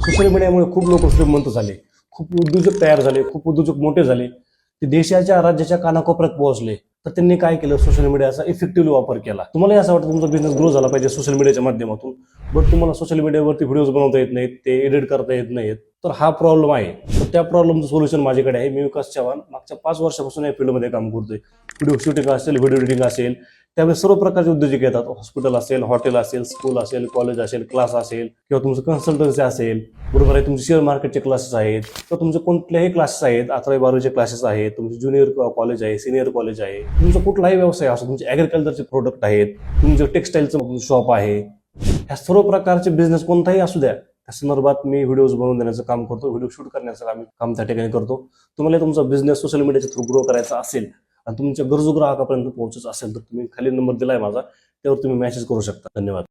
Social मीडियामुळे खूप लोक श्रीमंत झाले, खूप उद्योजक तयार झाले, खूप उद्योजक मोठे झाले, ते देशाच्या राज्याच्या कानाकोपऱ्यात पोहोचले. तर त्यांनी काय केलं, सोशल मीडियाचा इफेक्टिव्हली वापर केला. तुम्हाला असं वाटतं तुमचा बिझनेस ग्रो झाला पाहिजे सोशल मीडियाच्या माध्यमातून, बट तुम्हाला सोशल मीडियावरती व्हिडिओज बनवता येत नाहीत, ते एडिट करता येत नाहीत, तर हा प्रॉब्लेम आहे. तर त्या प्रॉब्लेमचं सोल्युशन माझ्याकडे आहे. मी विकास चव्हाण मागच्या 5 वर्षापासून या फील्डमध्ये काम करतोय. व्हिडिओ शूटिंग असेल, व्हिडिओ एडिटिंग असेल, त्यामुळे सर्व प्रकारचे उद्योजक येतात. हॉस्पिटल असेल, हॉटेल असेल, स्कूल असेल, कॉलेज असेल, क्लास असेल, किंवा तुमचं कन्सल्टन्सी असेल, बरोबर आहे, तुमचे शेअर मार्केटचे क्लासेस आहेत, किंवा तुमचे कोणत्याही क्लासेस आहेत, 11वी-12वीचे क्लासेस आहेत, तुमचे ज्युनियर कॉलेज आहे, सिनियर कॉलेज आहे, तुमचा कुठलाही व्यवसाय असो, तुमचे ॲग्रिकल्चरचे प्रोडक्ट आहेत, तुमचं टेक्स्टाईलचं शॉप आहे, ह्या सर्व प्रकारचे बिझनेस कोणताही असू द्या, त्या संदर्भात मी व्हिडिओज बनवून देण्याचं काम करतो, व्हिडिओ शूट करण्याचं काम त्या ठिकाणी करतो. तुम्हाला तुमचा बिझनेस सोशल मीडियाच्या थ्रू ग्रो करायचा असेल आणि तुमच्या गरजू ग्राहकापर्यंत पोहोचायचं असेल, तर तुम्ही खाली नंबर दिलाय माझा, त्यावर तुम्ही मेसेज करू शकता. धन्यवाद.